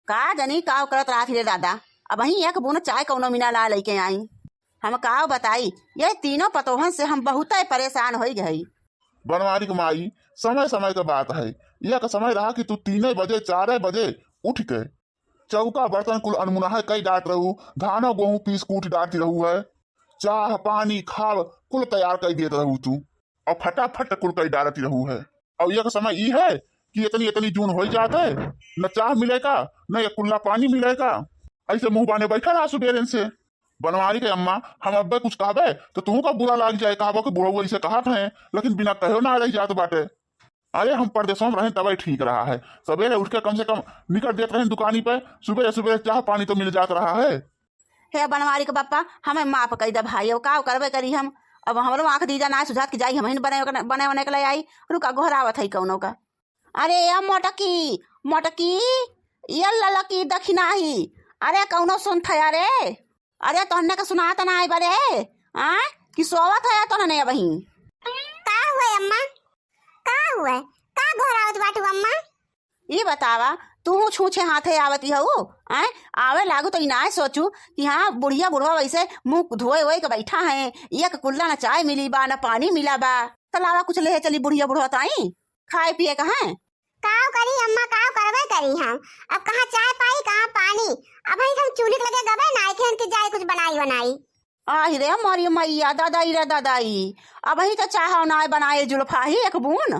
का जनी का करत रात रे दादा। अब वही एक बूंद चाय कौनो मिना ला लेके आई। हम का बताई, ये तीनों पतोहन से हम बहुत परेशान हो गई। बनवारी माई, समय समय का बात है। यह का समय रहा कि तू 3 बजे 4 बजे उठ के चौका बर्तन कुल अनमुनाह कई डांट रहू, धानो गेहूं पीस कूट डांटी रहू है, चाह पानी खाव कुल तैयार कर देते रहू तू, और फटाफट कुल कई डालती रहू है। और यह का समय ई है कि इतनी इतनी जून हो जाता है, न चाह मिलेगा न ये कुल्ला पानी मिलेगा। ऐसे मुंह बाने बैठा रहा सुबेरे से। बनवारी के अम्मा, हम अब्बे कुछ कहबे तो तुहू का बुरा लग जाए, कहबो कि बुढ़ऊ ऐसे कहत है, लेकिन बिना कहो ना रह जात बाटे। अरे हम परदेशों में रहे तब ठीक रहा है, सवेरे उठ के कम से कम निकल देते रहे दुकानी पे, सुबह सुबह चाह पानी तो मिल जाता रहा है। हे बनवारी के पप्पा, हमें माफ कर दे भाई, का करबे करी हम। अब हमरो आंख दीजा ना सुझात की जाई, हम बने बने के लिए आई रुका घोरावत है कौनो का। अरे या मोटकी मोटकी, ये ललकी दखिनाही, अरे कौनो सुन था रे। अरे तोहने का सुनाता ना आई बरे आ कि सोवत है तो ने वही। का हुआ अम्मा, का हुआ, का घोरावत बाटू अम्मा? ये बतावा, तू छूछे हाथे आवती हूँ आए आवे लागू तो इनाय सोचू कि हाँ बुढ़िया बुढ़वा वैसे मुंह धोए वोए के बैठा है, एक कुल्ला न चाय मिली बा न पानी मिला बा, तलावा कुछ ले चली बुढ़िया बुढ़वा ताई खाए पिए कहाँ। काव करी अम्मा, काव करबे करी हम। अब कहाँ चाय पाई कहाँ पानी, अब हम चूल्हे लगे गबे ना खेन के जाए कुछ बनाई। आही रे मारी मैया, दादाई रे दादाई, अब ही तो चाह ना बनाए जुल्फा ही एक बून।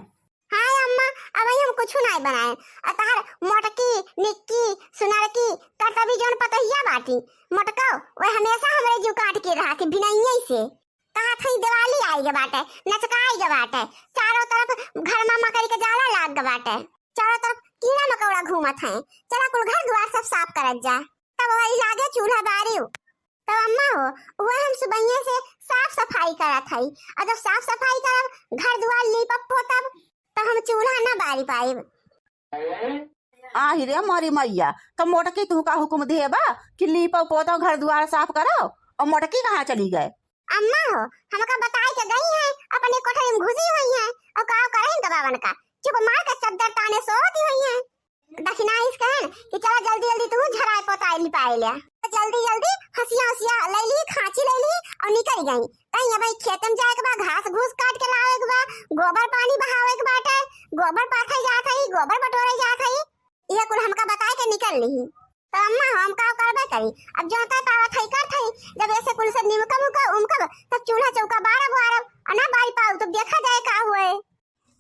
हाय अम्मा, अब हम कुछ नहीं बनाए। अतार मोटकी निक्की सुनरकी करतबी जोन पतहिया बाटी मोटको वो हमेशा हमरे जू काट के रहा कि बिनाइए से कहा थई दिवाली आई के बाटे, नचकाई के बाटे, चारों तरफ घर में मकड़ी के जाला लाग के बाटे, चारों तरफ कीड़ा मकोड़ा घूमत है। चला कुल घर द्वार सब साफ करत जा, तब वही लागे चूल्हा बारी। तब अम्मा हो वो हम सुबह से साफ सफाई करत हई, और जब साफ सफाई करब घर द्वार लीपब पोतब तब हम चूल्हा ना बारी पाइब। आही रे मारी मैया, तो मोटकी तू का हुक्म देबा कि लीपो पोतो घर द्वार साफ करो, और मोटकी कहाँ चली गए? अम्मा हो हमका बताई के गई है, अपने कोठरी में घुसी हुई है, और का करें गबावन का चुप मार के चद्दर ताने सोती हुई है। दखिना इस कहन कि चला जल्दी जल्दी तू झराए पोताई लिपाई ले, जल्दी जल्दी हसिया ले ली, खांची ले ली और निकल गई। कहीं अब खेत में जाए के बा, घास घूस काट के लावे के बा, गोबर पानी बहावे के बाटे, गोबर पाथे जात हई, गोबर बटोरे जात हई, ये कुल हमका बताए के निकल ली। तो अम्मा हम का करबे करी, अब जो तय पावत हई कर थई, जब ऐसे कुल से निमका मुका उमका तब चूल्हा चौका बारब अना बारी पाऊ तो देखा जाए का हुए।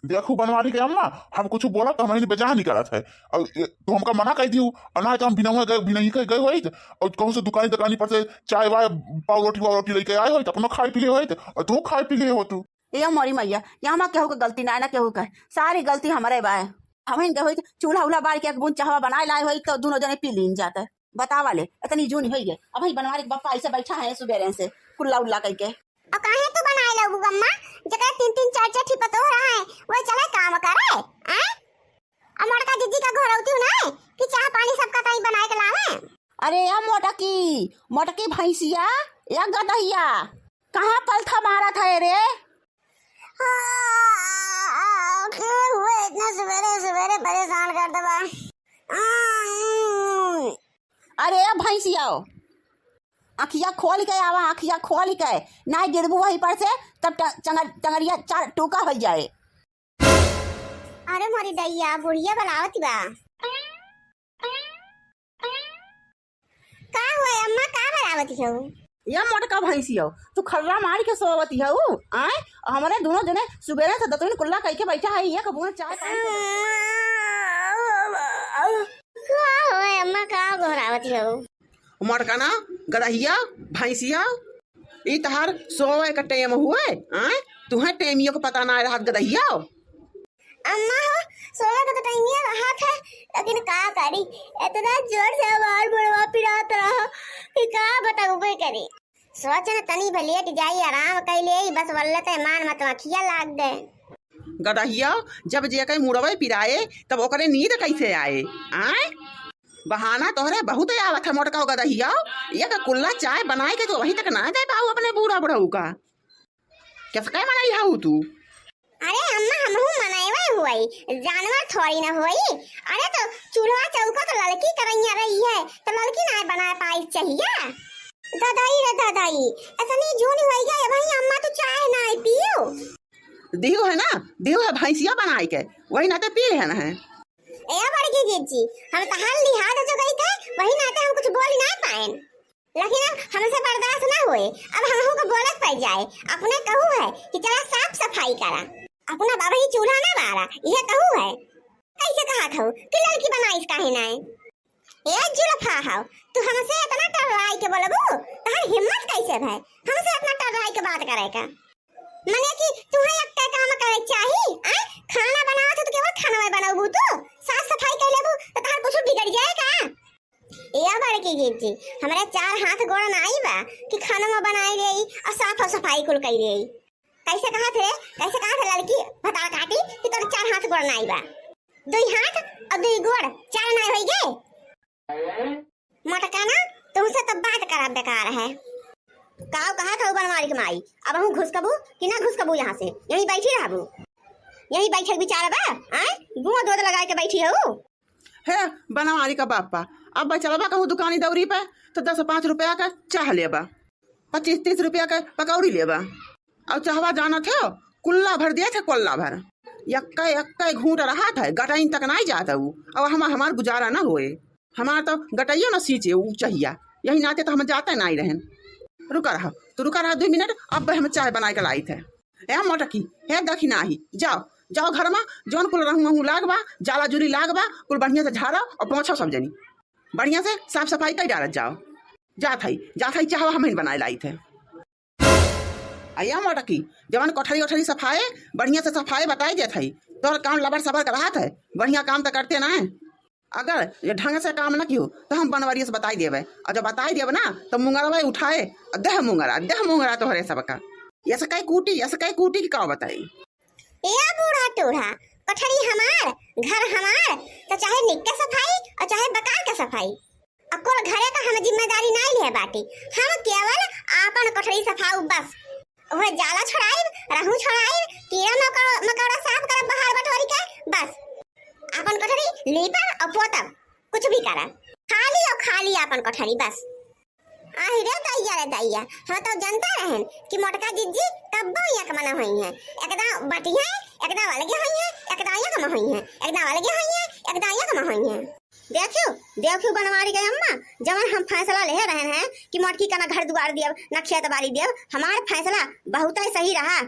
देखू बनवारी के अम्मा, हम कुछ बोला तो हमारी बेजाह नहीं करत है, और तू हमका मना कर दियो, अना तो हम बिना गए होई, और कहूं से दुकानी पर से चाय वाय पाव रोटी लेके आए हो, अपना खाई पी ले हो, और तू खाई पी ले हो। तू ये मोरी मैया, यहाँ में केहू के गलती ना केहू का, सारी गलती हमारे बाय। हम चूल्हा उल्हा बार के एक बूंद चाहवा बनाए लाए हो तो दोनों जने पी लीन जाता है। बतावा ले इतनी जून हुई है, अब बनवारी के बप्पा ऐसे बैठा है सुबेरे से कुल्ला उल्ला करके। और काहे तू बनाए लगू अम्मा, जगह 3-3 4-4 ठिपत हो रहा है, वो चले काम करे हैं। अमर का दीदी का घर होती ना कि चाय पानी सबका ताई बनाए के लावे। अरे या मोटकी भैंसिया या गदहिया, कहाँ पलथा मारा था रे? इतना सवेरे परेशान कर दबा। अरे भैंसिया अखिया खोल के आवा, अखिया खोल के ना गिरबू वहीं पर से, तब टंगरिया 4 टूका हो जाए। अरे मोरी दैया बुढ़िया बनावती बा। का हुआ अम्मा, का बनावती हो? या मोटका भैंसिया तू खर्रा मार के सोवती हूँ आए, हमारे दोनों जने सुबेरे से दतुन कुल्ला कह के बैठा है, ये कबूना चाय अम्मा का घोरावती हो? मोटका ना गदहिया भैंसिया, ई तहार सोवे का टेम हुए आए, तुहे टेमियो को पता ना रहा गदहिया। अम्मा हो सोवे का तो टाइमिया रहा था, लेकिन का करी इतना जोर से बाल बुढ़वा पिरात रहा कि का बताऊं कोई करी। सोच न तनी भलेट जाई आराम कैले, बस वल्ले ते मान मत अखिया लाग दे। गदहिया जब जे कई मुड़वे पिराए तब ओकरे नींद कैसे आए आए? बहाना तोहरे बहुत आवत है मोटका गदहिया, ये का कुल्ला चाय बनाए के तो वहीं तक ना दे पाऊ अपने बूढ़ा बुढ़ऊ का, कैसे मनाई हाउ तू? अरे अम्मा हमहू मनाएवा हुई, जानवर थोड़ी ना हुई। अरे तो चूल्हा चौका तो लड़की करैया रही है, तो लड़की ना बना पाई चाहिए। दादाई रे दादाई, इतनी जून हो गई भाई, अम्मा तो चाय ना पियो। दियो है ना, दियो है भैंसिया बनाई के, वही नाते पी है ना है। ए बड़की जीजी, हम तो हाल लिहाज जो गई थे, वही नाते हम कुछ बोल ना पाए, लेकिन हमसे बर्दाश्त ना हुए। अब हमहू को बोलत पड़ जाए, अपने कहू है कि चला साफ सफाई करा, अपना बाबा ही चूल्हा ना बारा, यह कहू है। कैसे कहा था कि लड़की बनाई काहे ना है? ए जुल्फा हाउ, तू हमसे इतना टर्राई के बोलबू, तहर हिम्मत कैसे है हमसे इतना टर्राई के बात करे का? मने कि तुम्हें एक काम करे चाहिए, आ खाना बनाओ तो केवल खाना में बनाबू, तो साफ सफाई कर लेबू तो तहर कुछ बिगड़ जाएगा। ए बड़की जीजी, हमारे 4 हाथ गोड़ नाई बा कि खाना में बनाई देई और साफ सफाई कुल कर देई। कैसे कहा थे लड़की बता काटी कि तोर 4 हाथ गोड़ नाई बा? 2 हाथ और 2 गोड़ 4 नाई होई गए। मटका ना तुमसे तो बात करा बेकार है। काव कहा था बनवारी के माई, अब हम घुस कबू कि ना घुस कबू? यहाँ से यहीं बैठी रहबू, यहीं बैठे बिचारा बा, आए गुआ दूध लगा के बैठी हो। है बनवारी का बापा, अब चलबा कहूँ दुकानी दौरी पे तो 10-5 रुपया का चाह लेबा, 25-30 रुपया का पकौड़ी लेबा, और चाहवा जाना थे कुल्ला भर दिया थे, कुल्ला भर यक्का घूट रहा था, गटाइन तक नहीं जाता वो। अब हमार गुजारा ना होए, हमार तो गटाइयो ना सींचे वो चाहिए, यही नाते तो हम जाते नहीं रहन। रुका रहा 2 मिनट, अब हम चाय बना के लाई थे। ए मोटकी है दखी नाही, जाओ घर में जौन कुल रहूँ लागबा, जाला जुरी लागबा कुल बढ़िया से झाड़ा और पोछो सब जनी, बढ़िया से साफ सफाई कर डालत जाओ। जात है चाहवा हम बनाए लाई थे। आया मोटकी जवन कोठरी सफाई बढ़िया से सफाई बताई देत है, तोर काम लबर सबर कर रहा था, बढ़िया काम तो करते ना है। अगर ये ढंग से काम न कियो तो हम बनवारी से बताई देवे, और जब बताई देवे ना तो मुंगरवा उठाए देह मुंगरा तोहरे सबका ऐसे कई कूटी की का बताई। ए बूढ़ा टूढ़ा, कोठरी हमार, घर हमार, तो चाहे निक्के सफाई और चाहे बकार के सफाई, अकुल घरे का हम जिम्मेदारी नहीं ले बाटी। हम केवल आपन कोठरी सफाऊ बस, वह जाला छोड़ाई, रहू छोड़ाई, कीड़ा मकोड़ा साफ कर बाहर बटोरी के बस। अपन कोठरी लीपा और पोता कुछ भी करा, खाली अपन कोठरी बस। आही रे दैया, हम तो जानता रहन कि मोटका जीजी कब्बो यक मना हुई है, एकदम बटिया एकदम अलगे हुई है, एकदम यक म हुई है, एकदम अलगे हुई है, एकदम यक म हुई है। देखियो बनवारी गए अम्मा, जवन हम फैसला ले रहे हैं कि मोटकी का ना घर दुआर दियो ना खेत बाड़ी दियो, हमारा फैसला बहुत ही सही रहा।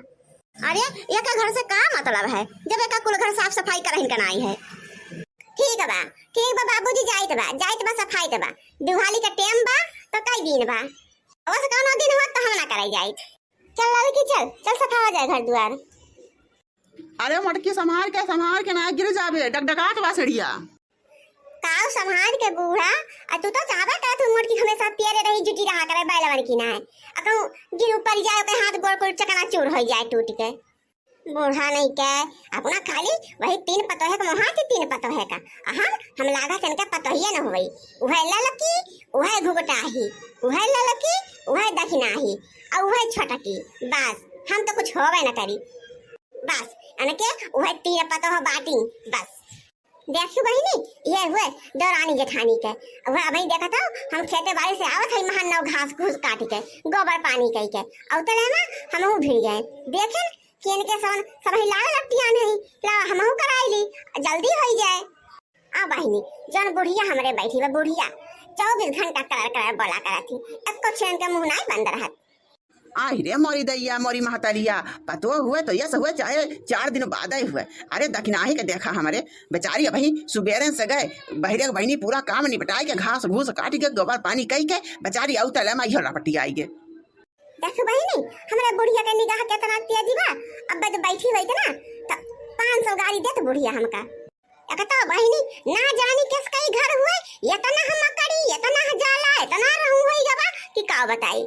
अरे एक घर से का मतलब है जब एक कुल घर साफ सफाई करहिन कनाई है। ठीक बा बाबूजी, जाइत बा सफाई बा, दिवाली का टेम बा तो कई दिन बा, बस कौनो दिन हो तो हम ना कराई जाइत। चल लड़की चल सफा हो जाए घर द्वार। अरे मोटकी संभाल के ना गिर जाबे, डगडगाट बा सड़िया। काव संभाल के बूढ़ा, आ तू तो चाहबा का तू मोटकी हमेशा पियरे रही जुटी रहा करे बैला की ना है, अकौ गिर ऊपर जाए के हाथ गोड़ कुल चकना चूर हो जाए टूट के। बूढ़ा नहीं के अपना खाली वही 3 पतो है का मोहा 3 पतो है का, हम लागा कन का पतो ही न होई, उहे ललकी उहे घुघटाही, उहे ललकी उहे दखिनाही और उहे छोटकी, बस हम तो कुछ होवे न करी, बस अनके उहे 3 पतो हो बाटी बस। देखियो बहिनी ये हुए दौरानी जेठानी के, वह अभी देखा था हम खेते बाड़ी से आवत है महान नौ घास घूस काट के गोबर पानी कई के, और तले में हमहू भिड़ गए, देखें कि इनके सब ही लाल लट्टियां नहीं ला हमहू कराई ली जल्दी हो जाए। आ बहिनी जन बुढ़िया हमरे बैठी बा, बुढ़िया 24 घंटा कर बोला करती, एको छेन के मुंह नहीं बंद रहत। आई रे मोरी दैया मोरी महतरिया, पतो हुए तो यस हुए चाहे 4 दिन बाद ही हुए। अरे दखिनाही के देखा हमारे बेचारी अभी सुबेरे से गए बहरे बहनी पूरा काम निपटाई के घास घूस काट के गोबर पानी कई के बेचारी आउ तले में इहो रपटी आई गे। देखो बहिनी हमरा बुढ़िया के निगाह कितना तेजी बा, अब जब बैठी हुई ना तो 500 गाड़ी देत बुढ़िया हमका। एकता बहिनी ना जानी किस कई घर हुए, इतना हम करी इतना जाला इतना रहू होई गबा कि का बताई।